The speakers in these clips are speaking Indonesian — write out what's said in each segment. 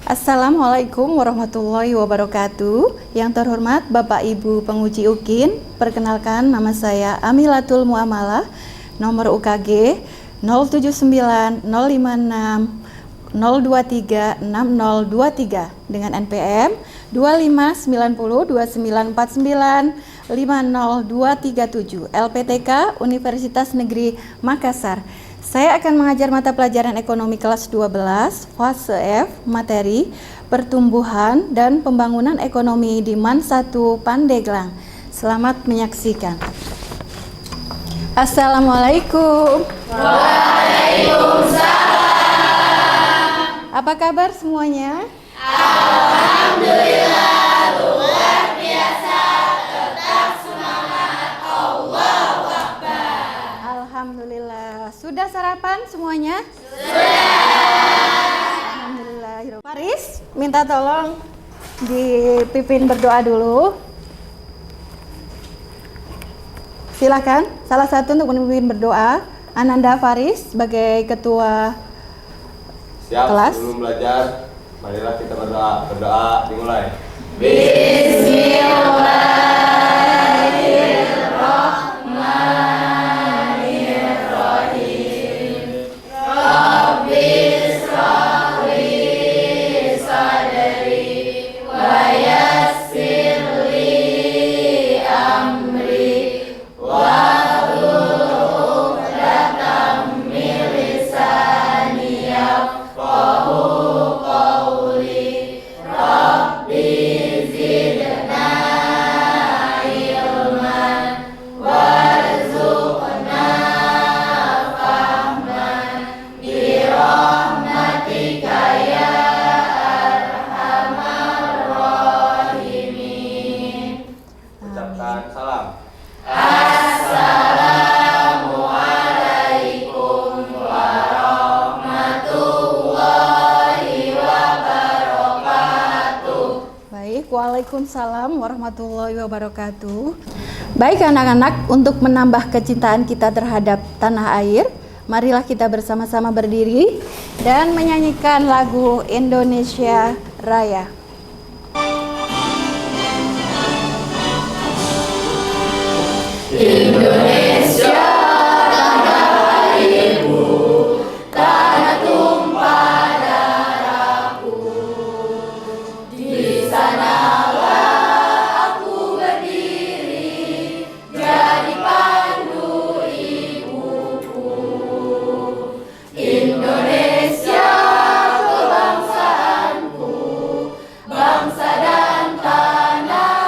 Assalamualaikum warahmatullahi wabarakatuh. Yang terhormat Bapak Ibu penguji UKIN, perkenalkan nama saya Amilatul Muamalah, nomor UKG 079-056-023-6023 dengan NPM 25902949-50237 LPTK Universitas Negeri Makassar. Saya akan mengajar mata pelajaran ekonomi kelas 12, fase F, materi pertumbuhan dan pembangunan ekonomi di MAN 1 Pandeglang. Selamat menyaksikan. Assalamualaikum. Waalaikumsalam. Apa kabar semuanya? Alhamdulillah, luar biasa, tetap semangat, Allahu Akbar. Alhamdulillah. Sudah sarapan semuanya? Sudah. Alhamdulillah. Faris, minta tolong dipimpin berdoa dulu. Silakan, salah satu untuk memimpin berdoa. Ananda Faris sebagai ketua Siap, kelas. sebelum belajar, marilah kita berdoa. Berdoa dimulai. Bismillahirrahmanirrahim. Rabbi shrah li sadri wa yassir li amri wahlul 'uqdatam min lisani yafqahu qawli. Rabbi zidna ilman warzuqna fahman birahmatika ya arhamar rahimin. Ucapkan salam. Assalamualaikum warahmatullahi wabarakatuh. Baik, waalaikumsalam warahmatullahi wabarakatuh. Baik anak-anak, untuk menambah kecintaan kita terhadap tanah air, marilah kita bersama-sama berdiri dan menyanyikan lagu Indonesia Raya. Indonesia tanah airku, tanah tumpah darahku. Di sanalah aku berdiri, jadi pandu ibuku. Indonesia kebangsaanku, bangsa dan tanah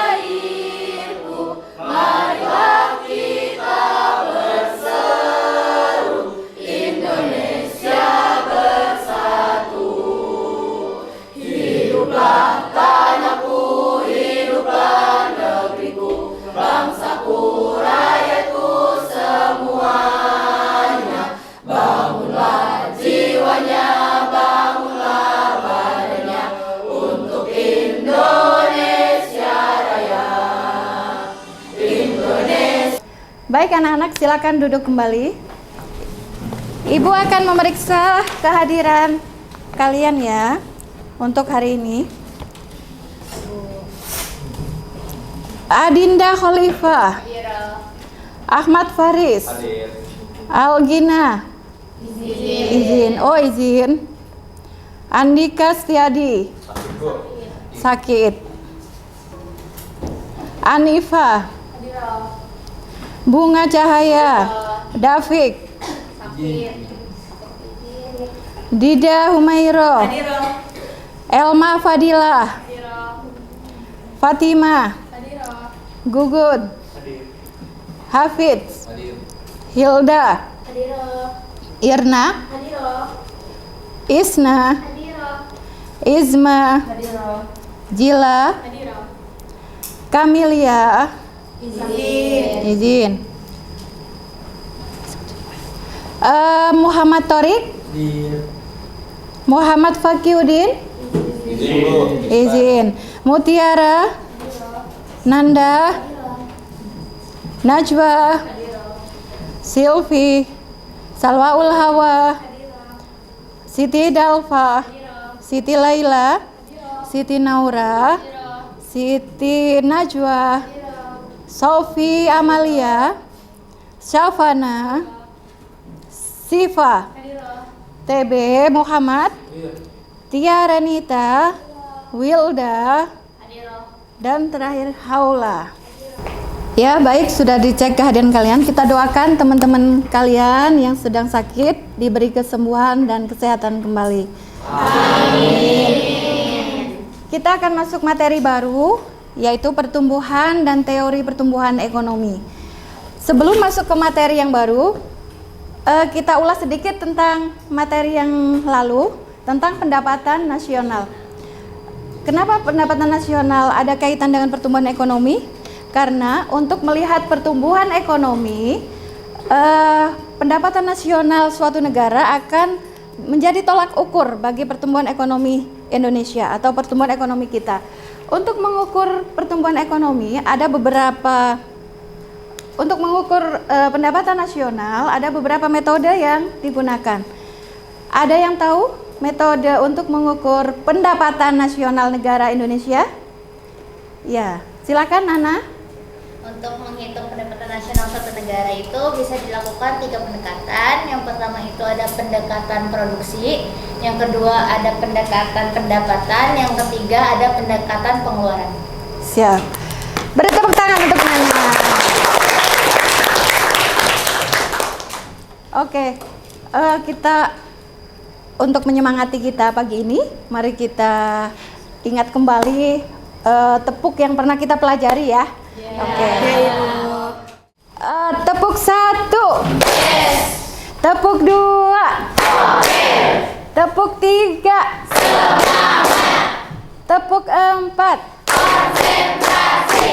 airku. Marilah kita berseru, Indonesia bersatu. Hiduplah tanahku, hiduplah negeriku, bangsaku, rakyatku semuanya. Bangunlah jiwanya, bangunlah badannya untuk Indonesia Raya. Indonesia. Baik anak-anak, silakan duduk kembali. Ibu akan memeriksa kehadiran kalian ya untuk hari ini. Adinda Khalifah, Ahmad Faris, Hadir. Algina, izin. Oh izin. Andika Setiadi, Sakit, Bu. sakit. Anifa, Bunga Cahaya, Dafiq, Dida Humairo, Elma Fadilah, Fatima, Gugun, Hafidz, Hilda, Irna, Isna, Izma, Jila, Kamilia, izin. Muhammad Torik, Muhammad Fakiuddin, Izin, Bu. izin. Mutiara, Nanda, Najwa, Silvi, Salwaul Hawa, Siti Dalfa, Siti Laila, Siti Naura, Siti Najwa, Sofi Amalia, Syafana, Siva, TB Muhammad, Tia Renita, Wilda, dan terakhir Haula. Ya, baik, sudah dicek kehadiran kalian. Kita doakan teman-teman kalian yang sedang sakit diberi kesembuhan dan kesehatan kembali. Amin. Kita akan masuk materi baru, yaitu pertumbuhan dan teori pertumbuhan ekonomi. Sebelum masuk ke materi yang baru, kita ulas sedikit tentang materi yang lalu, tentang pendapatan nasional. Kenapa pendapatan nasional ada kaitan dengan pertumbuhan ekonomi? Karena untuk melihat pertumbuhan ekonomi, pendapatan nasional suatu negara akan menjadi tolak ukur bagi pertumbuhan ekonomi Indonesia atau pertumbuhan ekonomi kita. Untuk mengukur pertumbuhan ekonomi ada beberapa, untuk mengukur pendapatan nasional ada beberapa metode yang digunakan. Ada yang tahu metode untuk mengukur pendapatan nasional negara Indonesia? Ya, silakan Nana. Untuk menghitung pendapatan nasional suatu negara itu bisa dilakukan 3 pendekatan. Yang pertama itu ada pendekatan produksi, yang kedua ada pendekatan pendapatan, yang ketiga ada pendekatan pengeluaran. Siap. Beri tepuk tangan untuk Nana. Oke, kita untuk menyemangati kita pagi ini, mari kita ingat kembali tepuk yang pernah kita pelajari ya. Oke. Tepuk 1. Yes. Tepuk 2. Okay. Tepuk 3. Semangat. Tepuk 4. Konsentrasi.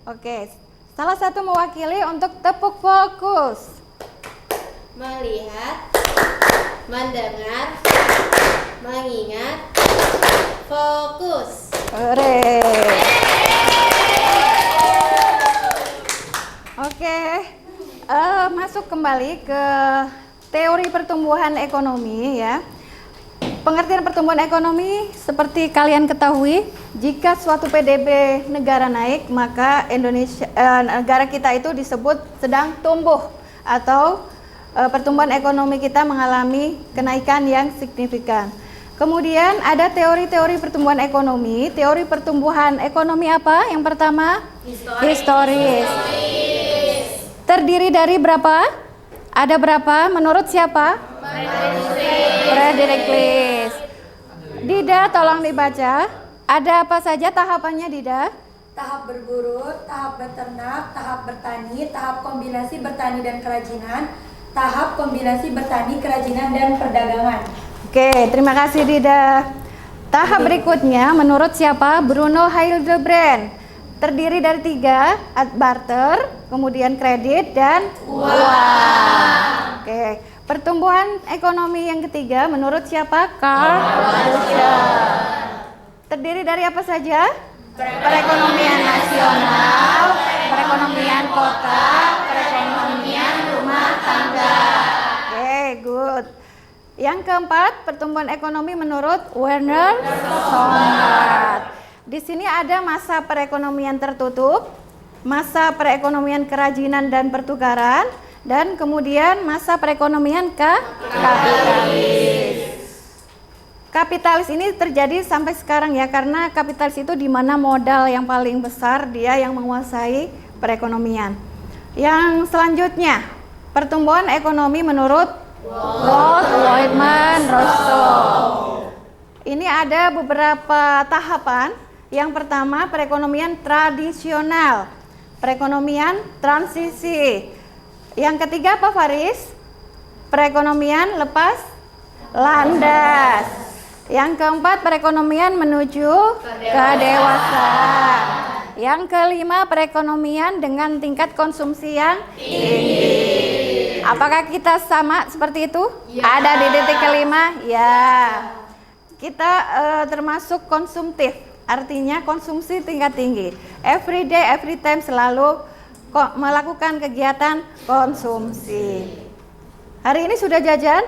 Oke. Salah satu mewakili untuk tepuk fokus. Melihat, mendengar, mengingat, fokus. Hore. Oke, masuk kembali ke teori pertumbuhan ekonomi ya. Pengertian pertumbuhan ekonomi seperti kalian ketahui, jika suatu PDB negara naik, maka negara kita itu disebut sedang tumbuh atau pertumbuhan ekonomi kita mengalami kenaikan yang signifikan. Kemudian ada teori-teori pertumbuhan ekonomi. Teori pertumbuhan ekonomi apa? Yang pertama, historis. Terdiri dari berapa? Ada berapa? Menurut siapa? Frederick List. Dida, tolong dibaca. Ada apa saja tahapannya, Dida? Tahap berburu, tahap beternak, tahap bertani, tahap kombinasi bertani dan kerajinan, tahap kombinasi bertani, kerajinan, dan perdagangan. Oke, terima kasih Dida. Tahap berikutnya menurut siapa? Bruno Hildebrand. Terdiri dari 3, barter, kemudian kredit, dan uang. Oke, pertumbuhan ekonomi yang ketiga menurut siapa? Karl Marx. Terdiri dari apa saja? Perekonomian nasional, perekonomian kota, perekonomian rumah tangga. Oke, good. Yang keempat, pertumbuhan ekonomi menurut Werner Sommart. Di sini ada masa perekonomian tertutup, masa perekonomian kerajinan dan pertukaran, dan kemudian masa perekonomian kapitalis. Kapitalis ini terjadi sampai sekarang ya, karena kapitalis itu di mana modal yang paling besar dia yang menguasai perekonomian. Yang selanjutnya, pertumbuhan ekonomi menurut Walt Whitman Russell. Ini ada beberapa tahapan. Yang pertama, perekonomian tradisional, perekonomian transisi. Yang ketiga apa, Faris? Perekonomian lepas landas. Yang keempat, perekonomian menuju kedewasaan. Yang kelima, perekonomian dengan tingkat konsumsi yang tinggi. Apakah kita sama seperti itu? Ya. Ada di titik kelima? Ya. Kita termasuk konsumtif, artinya konsumsi tingkat tinggi. Every day, every time selalu melakukan kegiatan konsumsi. Hari ini sudah jajan?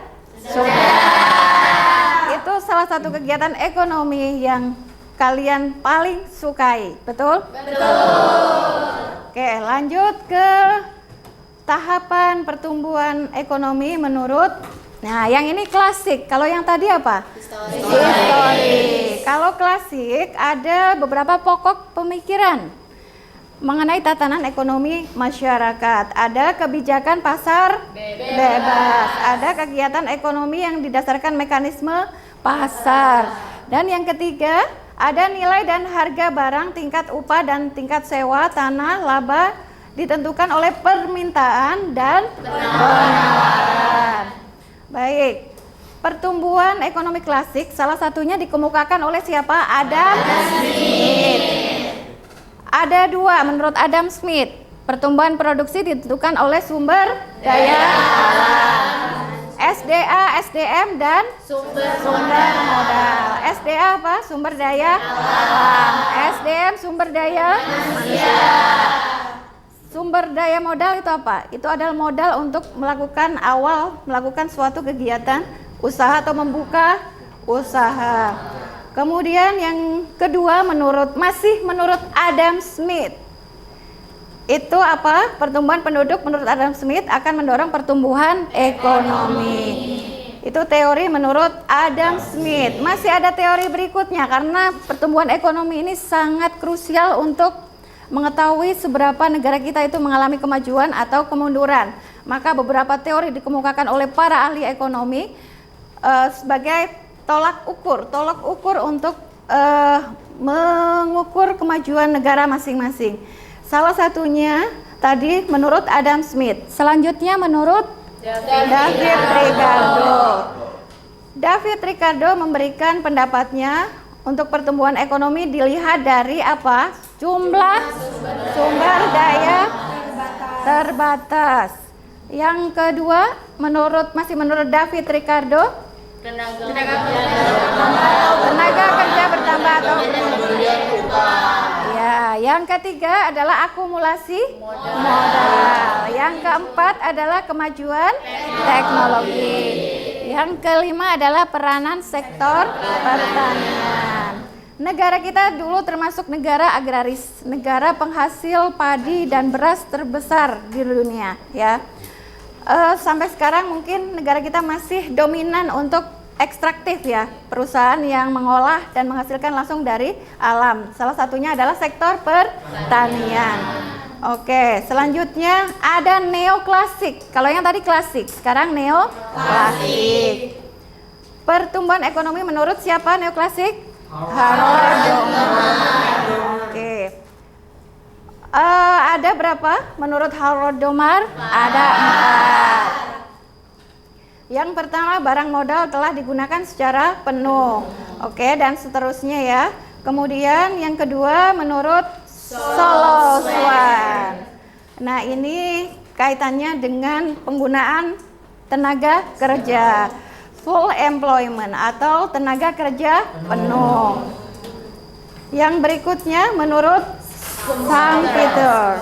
Itu salah satu kegiatan ekonomi yang kalian paling sukai, betul? Oke, lanjut ke tahapan pertumbuhan ekonomi menurut. Nah, yang ini klasik. Kalau yang tadi apa? Histori. Kalau klasik ada beberapa pokok pemikiran mengenai tatanan ekonomi masyarakat. Ada kebijakan pasar bebas. Ada kegiatan ekonomi yang didasarkan mekanisme pasar. Dan yang ketiga, ada nilai dan harga barang, tingkat upah dan tingkat sewa tanah, laba ditentukan oleh permintaan dan penawaran. Baik, pertumbuhan ekonomi klasik salah satunya dikemukakan oleh siapa? Adam Smith. Ada dua menurut Adam Smith. Pertumbuhan produksi ditentukan oleh sumber daya alam. SDA, SDM, dan sumber modal. SDA apa? Sumber daya alam. SDM sumber daya manusia. Sumber daya modal itu apa? Itu adalah modal untuk melakukan suatu kegiatan usaha atau membuka usaha. Kemudian yang kedua masih menurut Adam Smith. Itu apa? Pertumbuhan penduduk menurut Adam Smith akan mendorong pertumbuhan ekonomi. Itu teori menurut Adam Smith. Masih ada teori berikutnya karena pertumbuhan ekonomi ini sangat krusial untuk mengetahui seberapa negara kita itu mengalami kemajuan atau kemunduran. Maka beberapa teori dikemukakan oleh para ahli ekonomi sebagai tolak ukur untuk mengukur kemajuan negara masing-masing. Salah satunya tadi menurut Adam Smith. Selanjutnya menurut David Ricardo. David Ricardo memberikan pendapatnya untuk pertumbuhan ekonomi dilihat dari apa? Jumlah sumber daya terbatas. Yang kedua masih menurut David Ricardo, tenaga kerja bertambah atau ya, yang ketiga adalah akumulasi modal. Yang keempat adalah kemajuan teknologi. Yang kelima adalah peranan sektor pertanian. Negara kita dulu termasuk negara agraris, negara penghasil padi dan beras terbesar di dunia, ya. Sampai sekarang mungkin negara kita masih dominan untuk ekstraktif, ya, perusahaan yang mengolah dan menghasilkan langsung dari alam. Salah satunya adalah sektor pertanian. Oke, selanjutnya ada neoklasik. Kalau yang tadi klasik, sekarang neoklasik. Pertumbuhan ekonomi menurut siapa neoklasik? Harold Domar. Oke. Ada berapa menurut Harold Domar? Ada 4. Yang pertama, barang modal telah digunakan secara penuh. Oke, dan seterusnya, ya. Kemudian yang kedua menurut Solo Swan. Nah, ini kaitannya dengan penggunaan tenaga kerja. Full employment atau tenaga kerja penuh. Yang berikutnya menurut Sam Peter.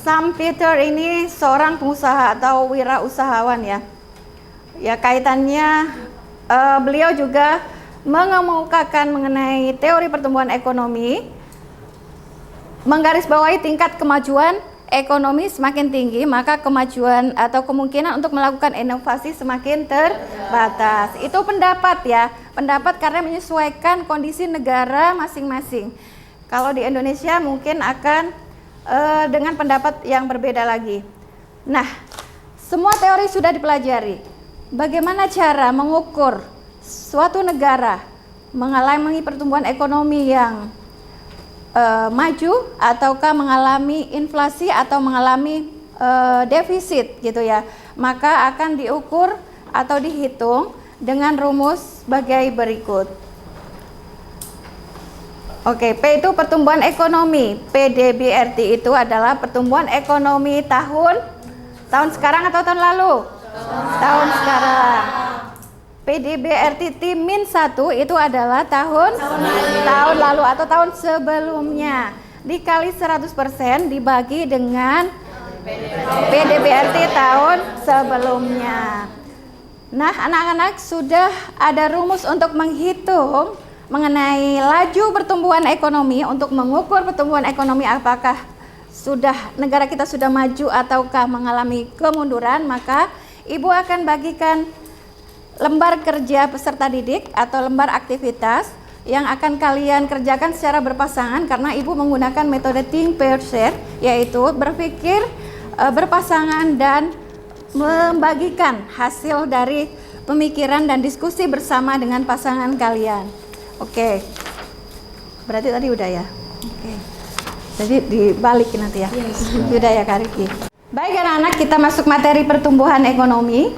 Sam Peter ini seorang pengusaha atau wirausahawan, ya. Ya, kaitannya beliau juga mengemukakan mengenai teori pertumbuhan ekonomi, menggarisbawahi tingkat kemajuan ekonomi semakin tinggi, maka kemajuan atau kemungkinan untuk melakukan inovasi semakin terbatas. Itu pendapat, ya, pendapat karena menyesuaikan kondisi negara masing-masing. Kalau di Indonesia mungkin akan dengan pendapat yang berbeda lagi. Nah, semua teori sudah dipelajari. Bagaimana cara mengukur suatu negara mengalami pertumbuhan ekonomi yang maju ataukah mengalami inflasi atau mengalami defisit, gitu, ya. Maka akan diukur atau dihitung dengan rumus sebagai berikut. Oke, P itu pertumbuhan ekonomi. PDBRT itu adalah pertumbuhan ekonomi tahun sekarang atau tahun lalu? Tahun sekarang. PDBRT T-1 itu adalah tahun lalu atau tahun sebelumnya. Dikali 100% dibagi dengan PDBRT tahun sebelumnya. Nah, anak-anak sudah ada rumus untuk menghitung mengenai laju pertumbuhan ekonomi untuk mengukur pertumbuhan ekonomi apakah negara kita sudah maju ataukah mengalami kemunduran. Maka Ibu akan bagikan lembar kerja peserta didik atau lembar aktivitas yang akan kalian kerjakan secara berpasangan karena Ibu menggunakan metode think, pair, share, yaitu berpikir berpasangan dan membagikan hasil dari pemikiran dan diskusi bersama dengan pasangan kalian. Oke. Berarti tadi udah ya? Oke. Jadi dibalik nanti ya? Yes. Udah ya Kak Riki? Baik anak-anak, kita masuk materi pertumbuhan ekonomi.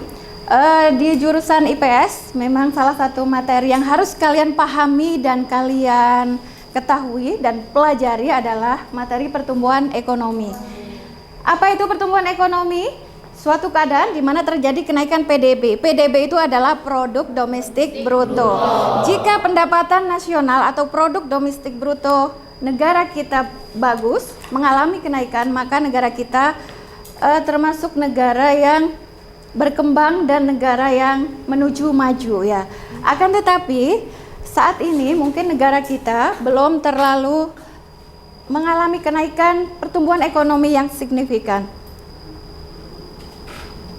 Di jurusan IPS memang salah satu materi yang harus kalian pahami dan kalian ketahui dan pelajari adalah materi pertumbuhan ekonomi. Apa itu pertumbuhan ekonomi? Suatu keadaan di mana terjadi kenaikan PDB. PDB itu adalah produk domestik bruto. Jika pendapatan nasional atau produk domestik bruto negara kita bagus, mengalami kenaikan, maka negara kita termasuk negara yang berkembang dan negara yang menuju maju ya. Akan tetapi saat ini mungkin negara kita belum terlalu mengalami kenaikan pertumbuhan ekonomi yang signifikan.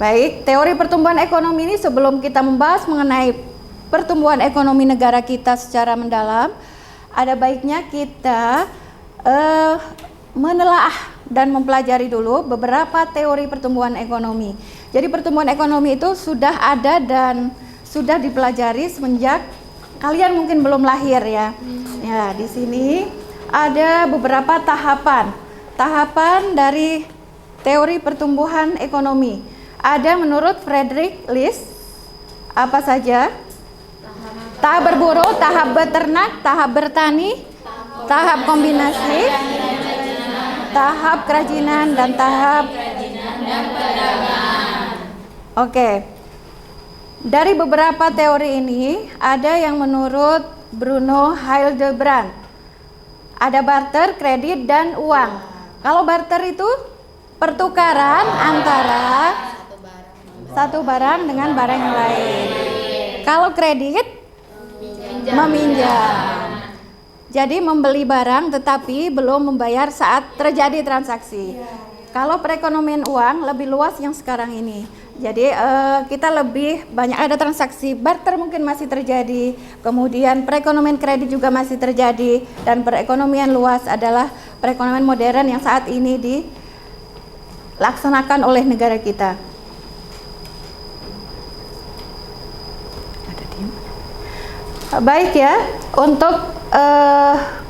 Baik, teori pertumbuhan ekonomi ini sebelum kita membahas mengenai pertumbuhan ekonomi negara kita secara mendalam, ada baiknya kita menelaah dan mempelajari dulu beberapa teori pertumbuhan ekonomi. Jadi pertumbuhan ekonomi itu sudah ada dan sudah dipelajari semenjak kalian mungkin belum lahir ya. Ya, di sini ada beberapa tahapan dari teori pertumbuhan ekonomi. Ada menurut Frederick List apa saja? Tahap berburu, tahap beternak, tahap bertani, tahap kombinasi, tahap kerajinan dan tahap Oke. Dari beberapa teori ini ada yang menurut Bruno Hildebrand. Ada barter, kredit dan uang. Kalau barter itu pertukaran antara satu barang dengan barang yang lain. Kalau kredit meminjam. Jadi membeli barang tetapi belum membayar saat terjadi transaksi. Kalau perekonomian uang lebih luas yang sekarang ini. Jadi kita lebih banyak ada transaksi barter mungkin masih terjadi. Kemudian perekonomian kredit juga masih terjadi. Dan perekonomian luas adalah perekonomian modern yang saat ini dilaksanakan oleh negara kita. Baik ya, untuk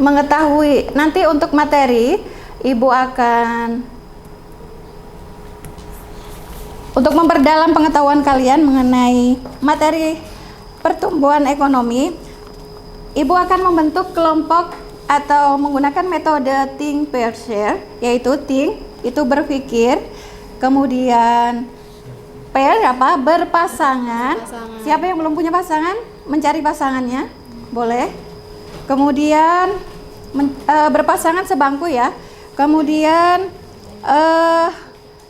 mengetahui nanti untuk materi Ibu akan untuk memperdalam pengetahuan kalian mengenai materi pertumbuhan ekonomi, Ibu akan membentuk kelompok atau menggunakan metode think, pair, share, yaitu think itu berpikir, kemudian pair apa? Berpasangan. Siapa yang belum punya pasangan? Mencari pasangannya, boleh. Kemudian berpasangan sebangku ya. Kemudian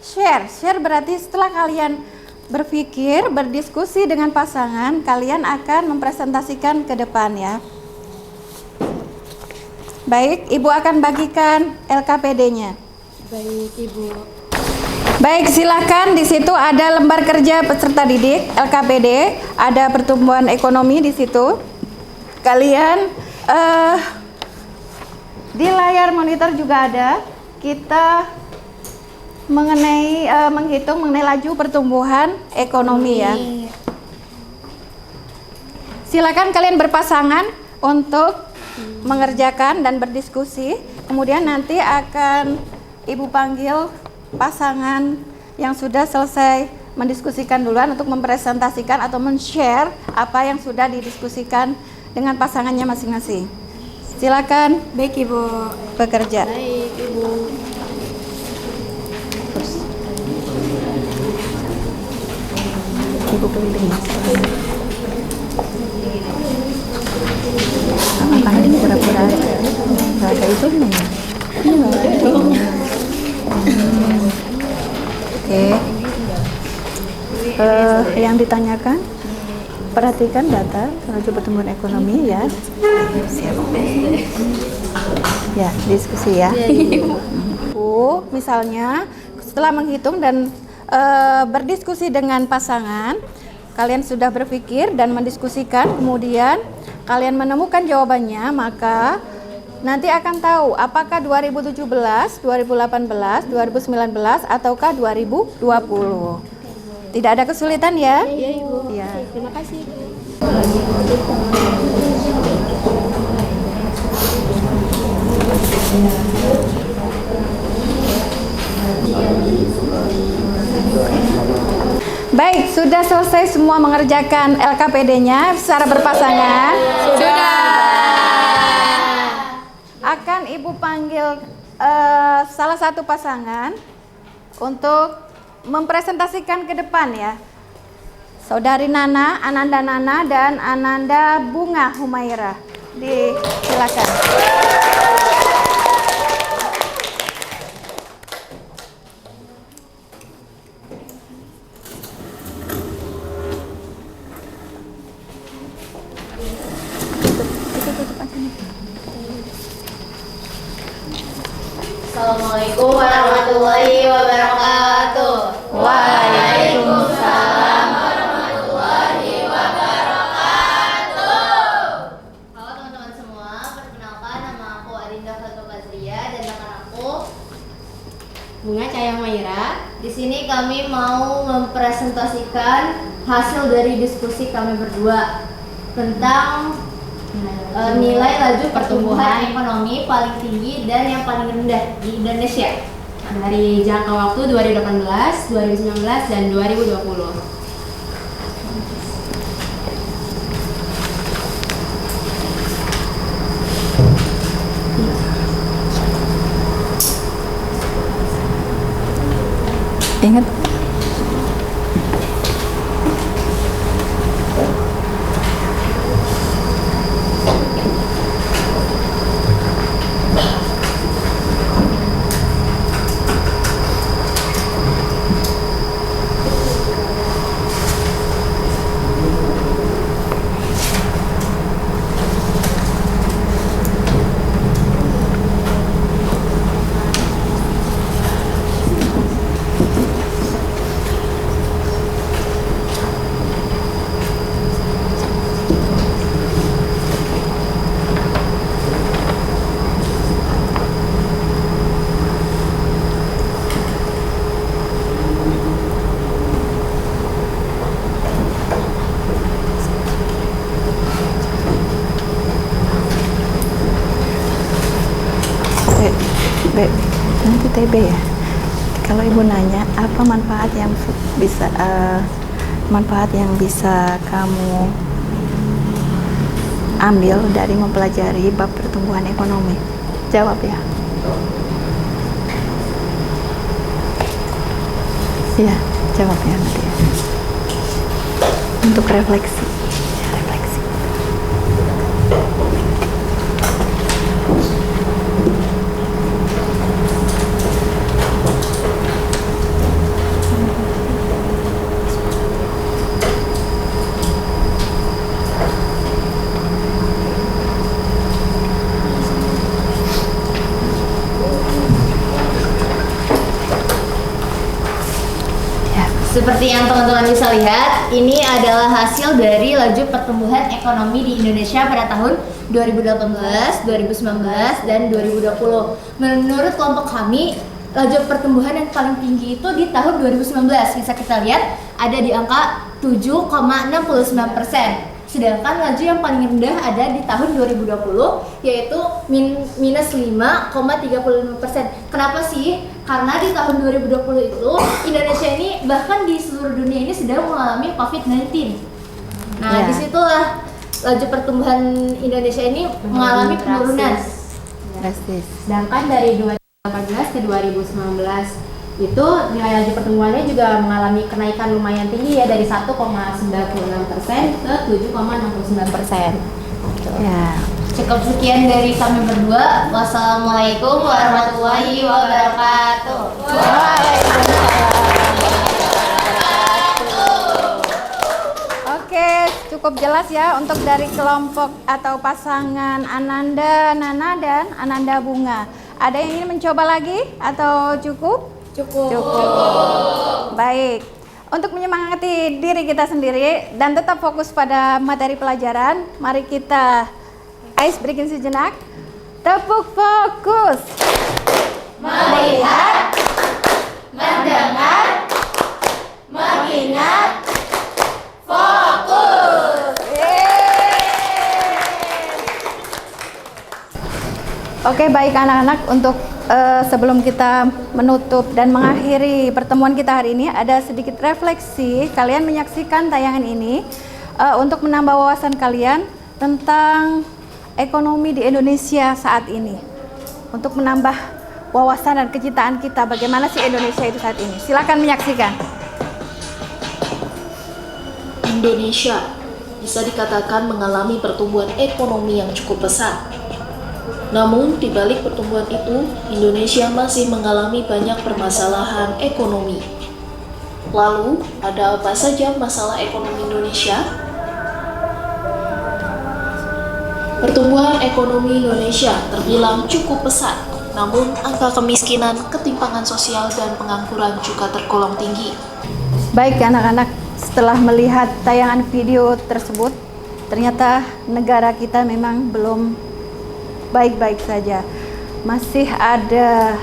share berarti setelah kalian berpikir, berdiskusi dengan pasangan, kalian akan mempresentasikan ke depan ya. Baik, Ibu akan bagikan LKPD-nya. Baik, Ibu. Baik, silakan. Di situ ada lembar kerja peserta didik LKPD, ada pertumbuhan ekonomi di situ. Kalian di layar monitor juga ada. Kita menghitung mengenai laju pertumbuhan ekonomi ya. Silakan kalian berpasangan untuk mengerjakan dan berdiskusi. Kemudian nanti akan Ibu panggil pasangan yang sudah selesai mendiskusikan duluan untuk mempresentasikan atau men-share apa yang sudah didiskusikan dengan pasangannya masing-masing. Silakan. Baik, Ibu. Bekerja. Baik, Ibu. Ibu keliling. Apa ini pura-pura nggak ada itu nih? Ini nggak ada itu. Oke. yang ditanyakan. Perhatikan data laju pertumbuhan ekonomi ya. Siap. Ya, diskusi ya. Misalnya setelah menghitung dan berdiskusi dengan pasangan, kalian sudah berpikir dan mendiskusikan, kemudian kalian menemukan jawabannya, maka nanti akan tahu apakah 2017, 2018, 2019 ataukah 2020. Tidak ada kesulitan ya? Iya, Ibu. Ya. Terima kasih. Baik, sudah selesai semua mengerjakan LKPD-nya secara berpasangan? Sudah. Akan Ibu panggil salah satu pasangan untuk mempresentasikan ke depan ya. Saudari Nana, Ananda Nana dan Ananda Bunga Humaira. Silakan. Assalamualaikum warahmatullahi wabarakatuh. Waalaikumsalam. Halo teman-teman semua, perkenalkan nama aku Adinda Fatul Fazria dan rekan aku Bunga Cahaya Maira. Di sini kami mau mempresentasikan hasil dari diskusi kami berdua tentang nilai laju pertumbuhan ekonomi paling tinggi dan yang paling rendah di Indonesia Dari jangka waktu 2018, 2019, dan 2020. Ingat. Nanti TB ya. Kalau Ibu nanya apa manfaat yang bisa kamu ambil dari mempelajari bab pertumbuhan ekonomi, jawab ya. Iya, jawab ya nanti ya. Untuk refleksi. Seperti yang teman-teman bisa lihat, ini adalah hasil dari laju pertumbuhan ekonomi di Indonesia pada tahun 2018, 2019, dan 2020. Menurut kelompok kami, laju pertumbuhan yang paling tinggi itu di tahun 2019. Bisa kita lihat ada di angka 7,69%. Sedangkan laju yang paling rendah ada di tahun 2020, yaitu minus 5,35%. Kenapa sih? Karena di tahun 2020 itu Indonesia ini bahkan di seluruh dunia ini sedang mengalami COVID-19. Nah, disitulah laju pertumbuhan Indonesia ini mengalami penurunan. Drastis. Sedangkan dari 2018 ke 2019 itu nilai laju pertumbuhannya juga mengalami kenaikan lumayan tinggi ya, dari 1,96% ke 7,69%. Ya. Cukup sekian dari kami berdua. Wassalamualaikum warahmatullahi wabarakatuh. Waalaikumsalam. cukup jelas ya untuk dari kelompok atau pasangan Ananda Nana dan Ananda Bunga. Ada yang ingin mencoba lagi atau cukup? Cukup. Baik. Untuk menyemangati diri kita sendiri dan tetap fokus pada materi pelajaran, mari kita ice breaking sejenak. Tepuk fokus. Melihat, mendengar, mengingat, fokus. Oke, baik anak-anak, untuk sebelum kita menutup dan mengakhiri pertemuan kita hari ini, ada sedikit refleksi. Kalian menyaksikan tayangan ini untuk menambah wawasan kalian tentang ekonomi di Indonesia saat ini. Untuk menambah wawasan dan kecintaan kita bagaimana sih Indonesia itu saat ini. Silakan menyaksikan. Indonesia bisa dikatakan mengalami pertumbuhan ekonomi yang cukup pesat. Namun, di balik pertumbuhan itu, Indonesia masih mengalami banyak permasalahan ekonomi. Lalu, ada apa saja masalah ekonomi Indonesia? Pertumbuhan ekonomi Indonesia terbilang cukup pesat, namun angka kemiskinan, ketimpangan sosial, dan pengangguran juga tergolong tinggi. Baik anak-anak, setelah melihat tayangan video tersebut, ternyata negara kita memang belum baik-baik saja. Masih ada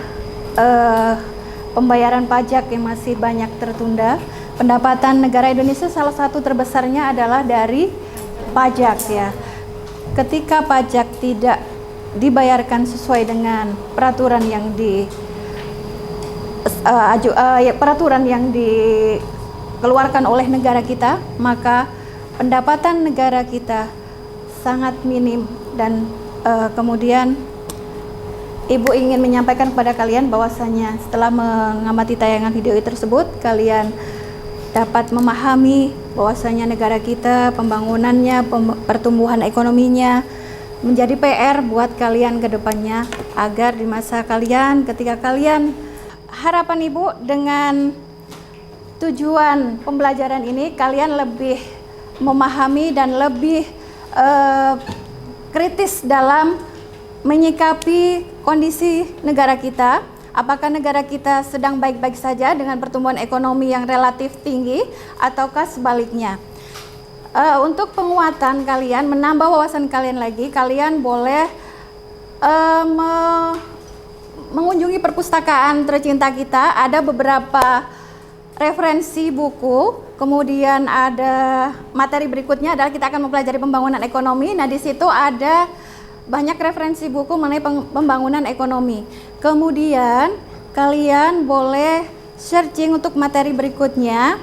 pembayaran pajak yang masih banyak tertunda. Pendapatan negara Indonesia salah satu terbesarnya adalah dari pajak ya. Ketika pajak tidak dibayarkan sesuai dengan peraturan yang dikeluarkan oleh negara kita, maka pendapatan negara kita sangat minim. Dan kemudian Ibu ingin menyampaikan kepada kalian bahwasanya setelah mengamati tayangan video tersebut, kalian dapat memahami bahwasanya negara kita, pembangunannya, pertumbuhan ekonominya menjadi PR buat kalian ke depannya, agar di masa kalian, ketika kalian, harapan Ibu dengan tujuan pembelajaran ini, kalian lebih memahami dan lebih kritis dalam menyikapi kondisi negara kita. Apakah negara kita sedang baik-baik saja dengan pertumbuhan ekonomi yang relatif tinggi, ataukah sebaliknya? Untuk penguatan kalian, menambah wawasan kalian lagi, kalian boleh mengunjungi perpustakaan tercinta kita. Ada beberapa referensi buku. Kemudian ada materi berikutnya adalah kita akan mempelajari pembangunan ekonomi. Nah, di situ ada banyak referensi buku mengenai pembangunan ekonomi. Kemudian kalian boleh searching untuk materi berikutnya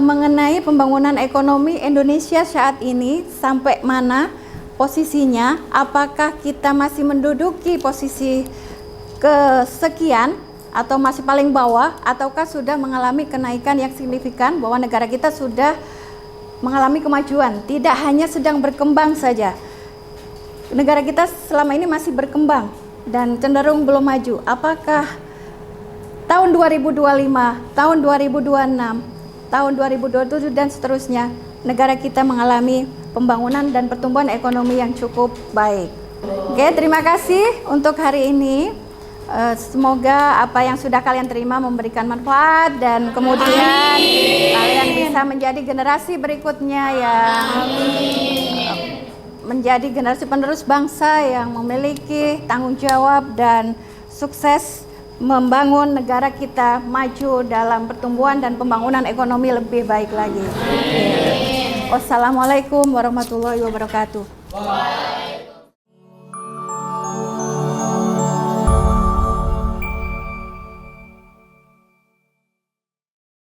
mengenai pembangunan ekonomi Indonesia saat ini, sampai mana posisinya, apakah kita masih menduduki posisi kesekian atau masih paling bawah, ataukah sudah mengalami kenaikan yang signifikan, bahwa negara kita sudah mengalami kemajuan, tidak hanya sedang berkembang saja. Negara kita selama ini masih berkembang dan cenderung belum maju. Apakah tahun 2025, tahun 2026, tahun 2027 dan seterusnya, negara kita mengalami pembangunan dan pertumbuhan ekonomi yang cukup baik. Oke, terima kasih untuk hari ini. Semoga apa yang sudah kalian terima memberikan manfaat, dan kemudian kalian bisa menjadi generasi berikutnya yang menjadi generasi penerus bangsa yang memiliki tanggung jawab dan sukses membangun negara kita maju dalam pertumbuhan dan pembangunan ekonomi lebih baik lagi. Wassalamualaikum warahmatullahi wabarakatuh.